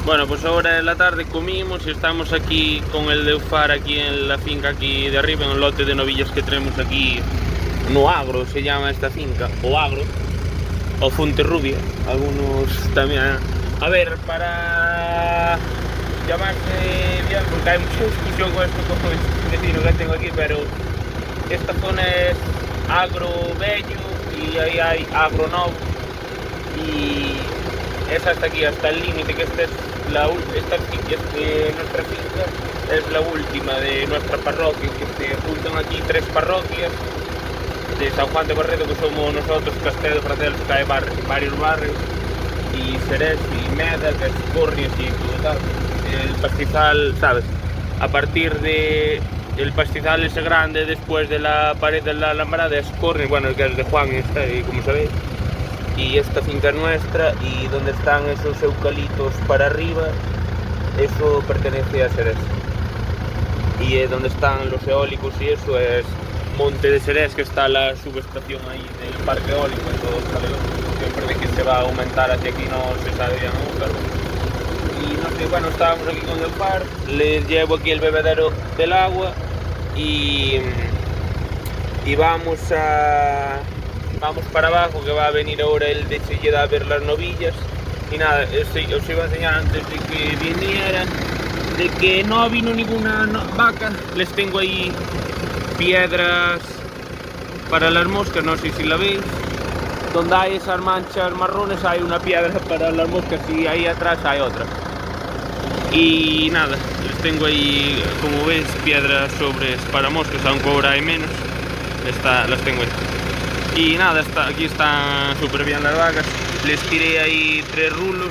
Bueno, pues ahora en la tarde comimos y estamos aquí con el Leufar aquí en la finca aquí de arriba, en el lote de novillas que tenemos aquí. No Agro se llama esta finca, o Agro, o Fonterrubia, algunos también. A ver, para llamarse bien, porque hay mucha discusión con esto con el vecino que tengo aquí, pero esta zona es Agro Bello y ahí hay Agro Novo, y es hasta aquí, hasta el límite, que esta es nuestra finca es la última de nuestra parroquia, que se juntan aquí 3 parroquias de San Juan de Barredo, que somos nosotros, Castelo Francés, que hay varios barrios, y Ceres y Meda, que es Cornias y todo tal. El pastizal, ¿sabes? A partir de el pastizal ese grande, después de la pared de la alambrada, es Cornias, bueno, que es de Juan, y como sabéis. Y esta finca es nuestra, y donde están esos eucaliptos para arriba, eso pertenece a Ceres. Y donde están los eólicos y eso es Monte de Ceres, que está la subestación ahí del parque eólico, y todo sale siempre de que se va a aumentar hacia aquí, no se sabe bien aún, pero... Y no sé, bueno, estábamos aquí con el par, les llevo aquí el bebedero del agua y vamos para abajo, que va a venir ahora el de seguida a ver las novillas. Y nada, os iba a enseñar antes de que vinieran, de que no vino ninguna vaca. Les tengo ahí piedras para las moscas, no sé si la veis. Donde hay esas manchas marrones hay una piedra para las moscas y ahí atrás hay otra. Y nada, les tengo ahí, como veis, piedras para moscas, aunque ahora hay menos. Las tengo ahí. Y nada, aquí están súper bien las vacas. Les tiré ahí 3 rulos,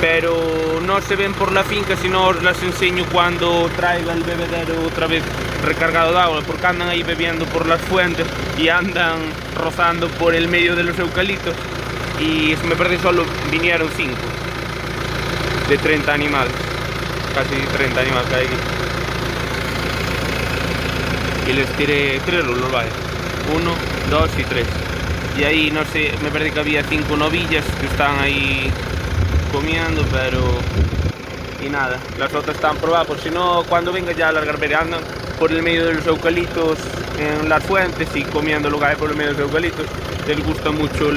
pero no se ven por la finca, sino os las enseño cuando traiga el bebedero otra vez recargado de agua, porque andan ahí bebiendo por las fuentes y andan rozando por el medio de los eucaliptos. Y me parece solo vinieron 5 de 30 animales, casi 30 animales que hay aquí. Y les tiré 3 rulos, vaya. 1, 2 y 3. Y ahí no sé, me parece que había 5 novillas que están ahí comiendo, pero... Y nada, las otras están por abajo. Si no, cuando venga ya las garberas andan por el medio de los eucaliptos en las fuentes y comiendo lo que hay por el medio de los eucaliptos. Les gusta mucho,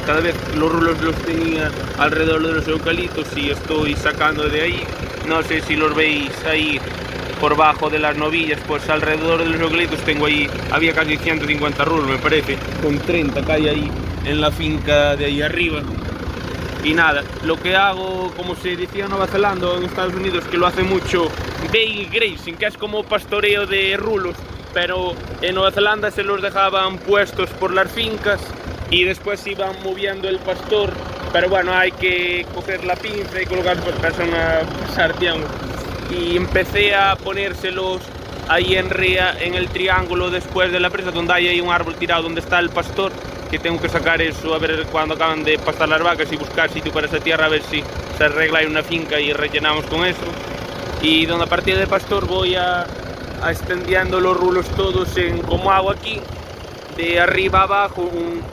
cada vez los rulos los tenía alrededor de los eucaliptos y estoy sacando de ahí. No sé si los veis ahí por bajo de las novillas, pues alrededor de los eucaliptos tengo ahí, había casi 150 rulos me parece, con 30 que hay ahí en la finca de ahí arriba. Y nada, lo que hago, como se decía en Nueva Zelanda o en Estados Unidos, que lo hace mucho bale grazing, que es como pastoreo de rulos, pero en Nueva Zelanda se los dejaban puestos por las fincas y después iban moviendo el pastor, pero bueno, hay que coger la pinza y colocar pues una sartén. Y empecé a ponérselos ahí en ría, en el triángulo después de la presa, donde hay ahí un árbol tirado donde está el pastor, que tengo que sacar eso a ver cuando acaban de pastar las vacas y buscar sitio para esa tierra, a ver si se arregla ahí una finca y rellenamos con eso. Y donde a partir del pastor voy a extendiendo los rulos todos como hago aquí, de arriba a abajo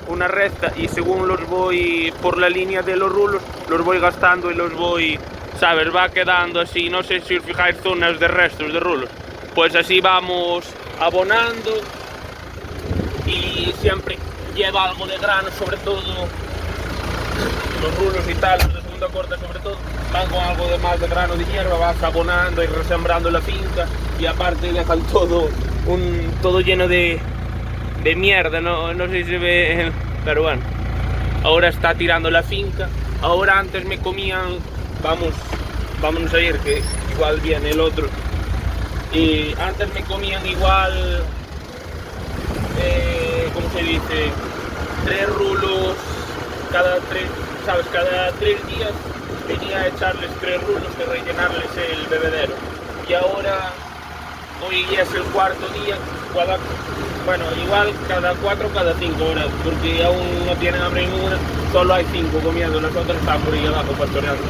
una recta, y según los voy por la línea de los rulos, los voy gastando y los voy... ¿Sabes? Va quedando así, no sé si os fijáis, zonas de restos de rulos. Pues así vamos abonando y siempre lleva algo de grano, sobre todo los rulos y tal, los de segunda corta sobre todo, van con algo de más de grano de hierba, vas abonando y resembrando la finca, y aparte dejan todo lleno de mierda, no sé si se ve, pero bueno, ahora está tirando la finca. Ahora antes me comían... Vámonos a ir, que igual viene el otro. Y antes me comían igual, ¿cómo se dice? 3 rulos cada 3, ¿sabes? Cada 3 días venía a echarles 3 rulos y rellenarles el bebedero. Y ahora, hoy ya es el 4.º día, bueno, igual cada 4 o cada 5 horas, porque aún no tienen hambre ninguna, solo hay 5 comiendo, las otras están por ahí abajo pastoreando.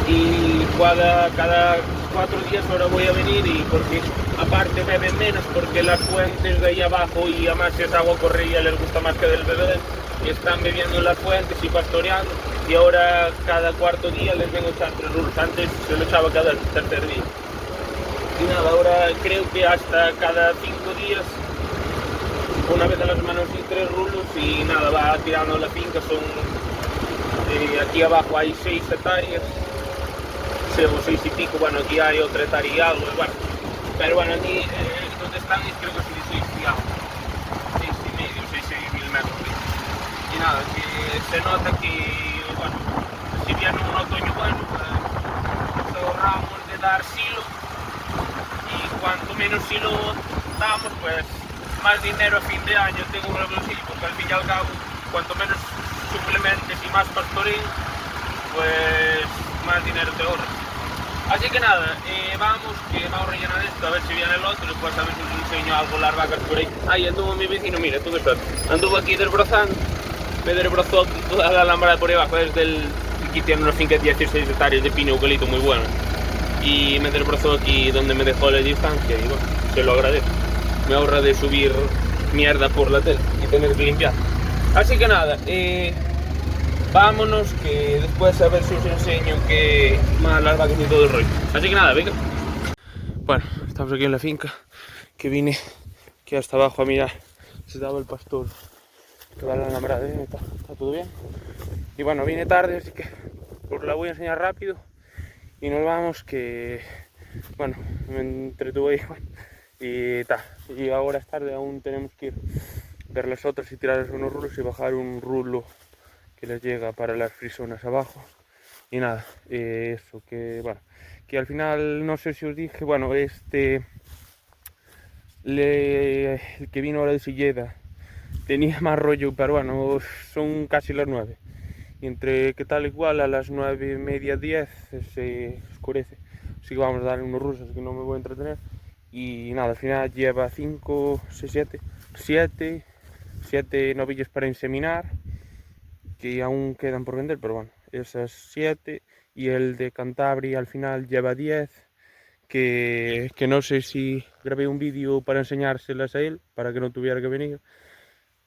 Y cada 4 días ahora voy a venir, y porque aparte beben menos, porque las fuentes de ahí abajo, y además es agua corrida, les gusta más que del bebedero, y están bebiendo en las fuentes y pastoreando, y ahora cada cuarto día les vengo a echar 3 rulos. Antes se lo echaba cada tercer día. Y nada, ahora creo que hasta cada 5 días, una vez a la semana, sí, 3 rulos y nada, va tirando la finca. Son aquí abajo hay 6 hectáreas, o 6 y pico, bueno, aquí hay otra hectárea y algo, bueno, pero bueno, aquí donde están creo que son 6 y algo, 6 y medio, 6.000 metros. Y nada, que se nota que, bueno, si viene un otoño bueno, pues ahorramos de dar silo, y cuanto menos silo damos, pues más dinero a fin de año tengo en el bolsillo, porque al fin y al cabo, cuanto menos suplementes y más pastoreo, pues más dinero te ahorras. Así que nada, vamos, que vamos a rellenar esto, a ver si viene el otro, después a ver si os enseño algo las vacas por ahí. Ahí anduvo mi vecino, mira, todo esto, anduvo aquí desbrozando, me desbrozó toda la alambrada por ahí abajo, aquí tiene una finca de 16 hectáreas de pino eucalipto muy buena, y me desbrozó aquí donde me dejó la distancia, y bueno, se lo agradezco, me ahorra de subir mierda por la tele y tener que limpiar. Así que nada, vámonos, que después a ver si os enseño que más las vacas y todo el rollo. Así que nada, venga. Bueno, estamos aquí en la finca, que vine aquí hasta abajo a mirar si estaba el pastor que va a la alambrada, está todo bien. Y bueno, vine tarde, así que os la voy a enseñar rápido y nos vamos, que bueno, me entretuve y tal. Y ahora es tarde, aún tenemos que ir a ver las otras y tirarles unos rulos y bajar un rulo que les llega para las frisonas abajo. Y nada, eso, que bueno, que al final no sé si os dije, bueno, el que vino ahora de Silleda tenía más rollo, pero bueno, son casi las 9. Y entre que tal igual a las 9:30, 10 se oscurece. Así que vamos a darle unos rusos, que no me voy a entretener. Y nada, al final lleva 5, 6, 7 novillos para inseminar, que aún quedan por vender, pero bueno, esas 7, y el de Cantabria al final lleva 10, que no sé si grabé un vídeo para enseñárselas a él, para que no tuviera que venir,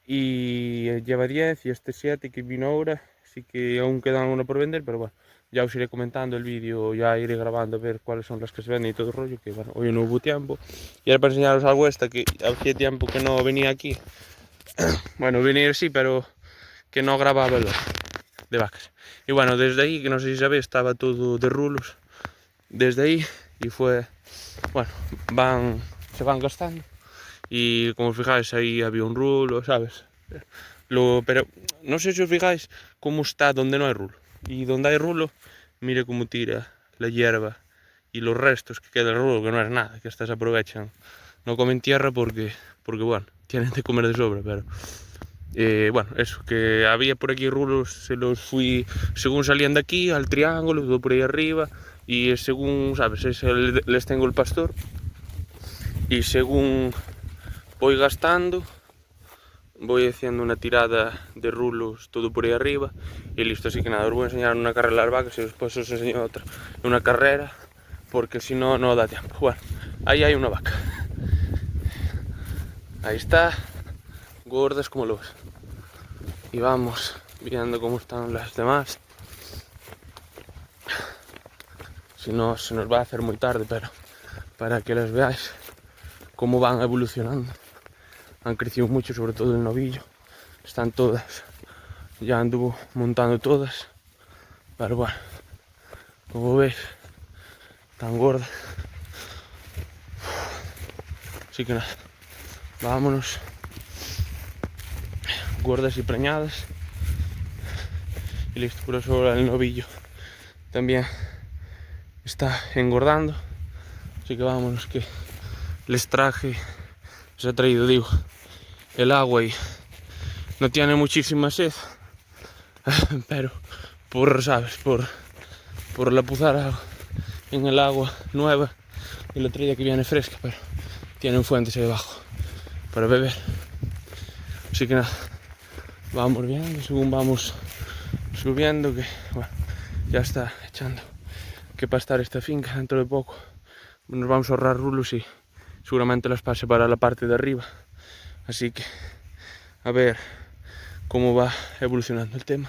y lleva 10, y este 7 que vino ahora, sí que aún quedan uno por vender, pero bueno, ya os iré comentando el vídeo, ya iré grabando a ver cuáles son las que se venden y todo el rollo, que bueno, hoy no hubo tiempo. Y ahora para enseñaros algo que hacía tiempo que no venía aquí, bueno, venir sí, pero que no grababa de vacas. Y bueno, desde ahí, que no sé si sabéis, estaba todo de rulos, desde ahí, y fue, bueno, se van gastando, y como os fijáis, ahí había un rulo, ¿sabes? Pero no sé si os fijáis cómo está donde no hay rulo, y donde hay rulo, mire cómo tira la hierba y los restos que queda del rulo, que no es nada, que estas aprovechan, no comen tierra porque bueno, tienen de comer de sobra, pero bueno, eso, que había por aquí rulos, se los fui según salían de aquí al triángulo, todo por ahí arriba, y según, ¿sabes? Les tengo el pastor, y según voy gastando, voy haciendo una tirada de rulos todo por ahí arriba, y listo. Así que nada, os voy a enseñar una carrera de las vacas y después os enseño otra, una carrera, porque si no, no da tiempo. Bueno, ahí hay una vaca, ahí está, gordas como lo ves. Y vamos viendo cómo están las demás. Si no, se nos va a hacer muy tarde, pero para que las veáis cómo van evolucionando. Han crecido mucho, sobre todo el novillo. Están todas, ya anduvo montando todas, pero bueno, como veis, tan gordas. Así que nada, vámonos, gordas y preñadas, y listo. Por eso ahora el novillo también está engordando, así que vámonos, que les he traído, digo, el agua, y no tiene muchísima sed, pero ¿sabes? Por la puzar en el agua nueva, y la otra que viene fresca, pero tienen fuentes ahí abajo para beber. Así que nada, vamos viendo según vamos subiendo, que bueno, ya está echando que pastar esta finca. Dentro de poco nos vamos a ahorrar rulos y seguramente las pase para la parte de arriba. Así que a ver cómo va evolucionando el tema.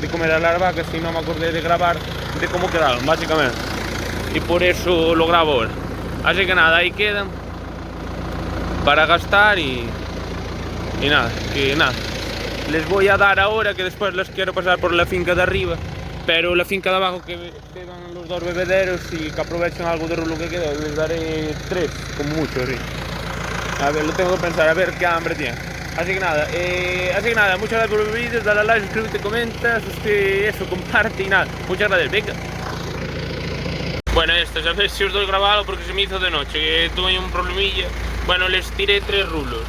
de comer a las vacas y no me acordé de grabar de cómo quedaron, básicamente. Y por eso lo grabo ahora. Así que nada, ahí quedan para gastar y nada, que nada. Les voy a dar ahora, que después les quiero pasar por la finca de arriba, pero la finca de abajo que quedan los 2 bebederos y que aprovechen algo de lo que queda, les daré 3, como mucho, sí. A ver, lo tengo que pensar, a ver qué hambre tiene. Así que nada, muchas gracias por los vídeos, dale a like, suscríbete, comenta, eso, comparte y nada. Muchas gracias, venga. Bueno, esto, ya sé si os doy grabado porque se me hizo de noche, que tuve un problemilla. Bueno, les tiré 3 rulos.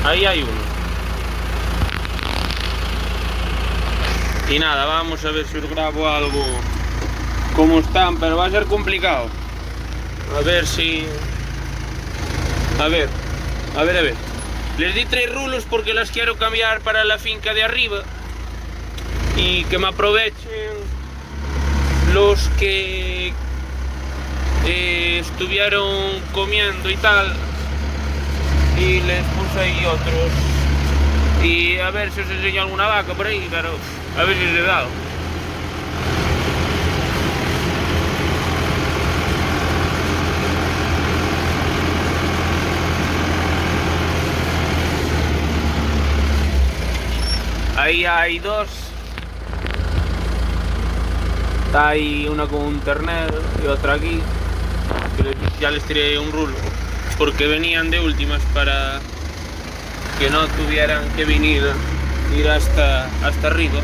Ahí hay uno. Y nada, vamos a ver si os grabo algo como están, pero va a ser complicado. A ver si... A ver. Les di 3 rulos porque las quiero cambiar para la finca de arriba y que me aprovechen los que estuvieron comiendo y tal, y les puse ahí otros. Y a ver si os enseño alguna vaca por ahí, pero a ver si os he dado. Ahí hay 2. Está ahí una con un ternero y otra aquí, que ya les tiré un rulo porque venían de últimas para que no tuvieran que venir ir hasta arriba.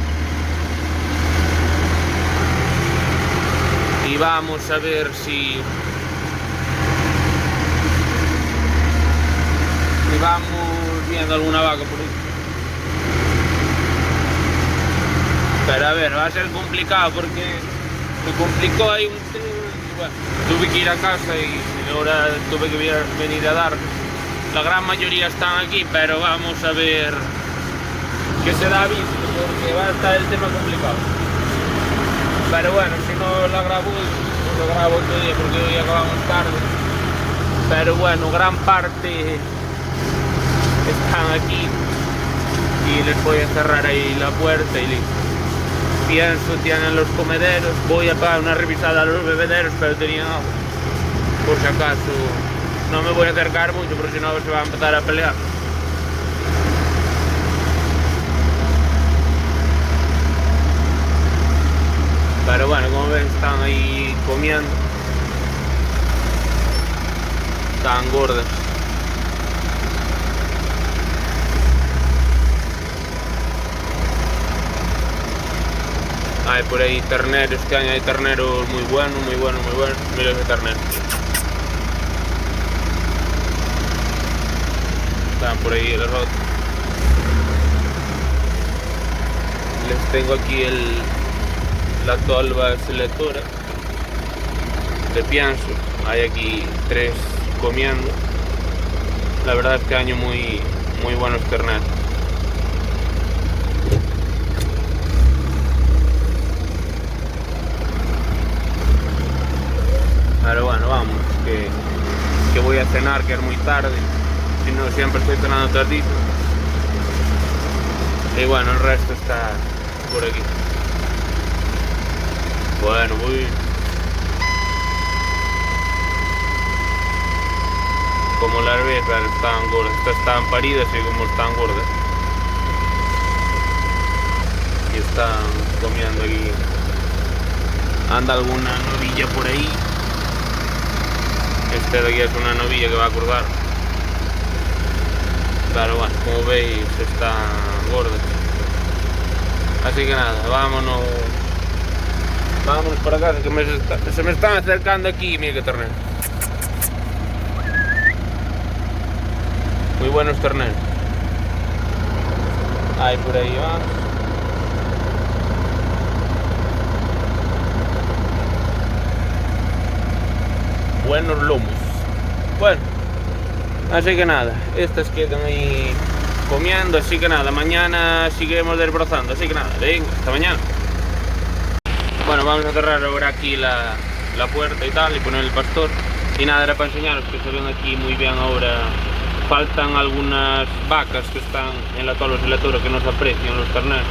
Y vamos a ver si vamos viendo alguna vaca por ahí. Pero a ver, va a ser complicado porque se complicó ahí un tema y bueno, tuve que ir a casa y ahora tuve que venir a dar. La gran mayoría están aquí, pero vamos a ver que se da visto porque va a estar el tema complicado. Pero bueno, si no la grabo, pues lo grabo otro día porque hoy acabamos tarde. Pero bueno, gran parte están aquí y les voy a cerrar ahí la puerta y listo. Pienso, tienen los comederos, voy a pagar una revisada a los bebederos, pero tenían agua. Por si acaso, no me voy a acercar mucho porque si no se va a empezar a pelear. Pero bueno, como ven, están ahí comiendo. Están gordas. Hay por ahí terneros, este año hay terneros muy buenos. Mira ese ternero. Están por ahí los otros. Les tengo aquí la tolva selectora de pienso. Hay aquí 3 comiendo. La verdad este año muy buenos terneros. Pero bueno, vamos, que voy a cenar, que es muy tarde. Si no, siempre estoy cenando tardísimo. Y bueno, el resto está por aquí. Bueno, voy. Como las ves, están gordas. Estas están paridas y como están gordas. Y están comiendo aquí. Anda alguna novilla por ahí. Este de aquí es una novilla que va a cruzar. Pero bueno, como veis están gordas. Así que nada, vámonos para acá, que se me están acercando aquí. Mira que ternero. Muy buenos terneros. Ahí por ahí va. Buenos lomos. Bueno, así que nada, estas quedan ahí comiendo, así que nada, mañana seguiremos desbrozando, así que nada, venga, hasta mañana. Bueno, vamos a cerrar ahora aquí la puerta y tal, y poner el pastor. Y nada, era para enseñaros que se ven aquí muy bien ahora. Faltan algunas vacas que están en la tolva selectora que no se aprecian los terneros.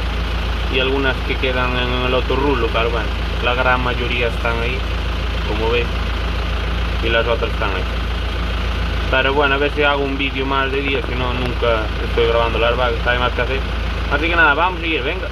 y algunas que quedan en el otro rulo, pero bueno, la gran mayoría están ahí, como ves, y las otras están ahí. Pero bueno, a ver si hago un vídeo más de día, si no nunca estoy grabando las vagas, hay más que hacer. Así que nada, vamos a seguir, venga.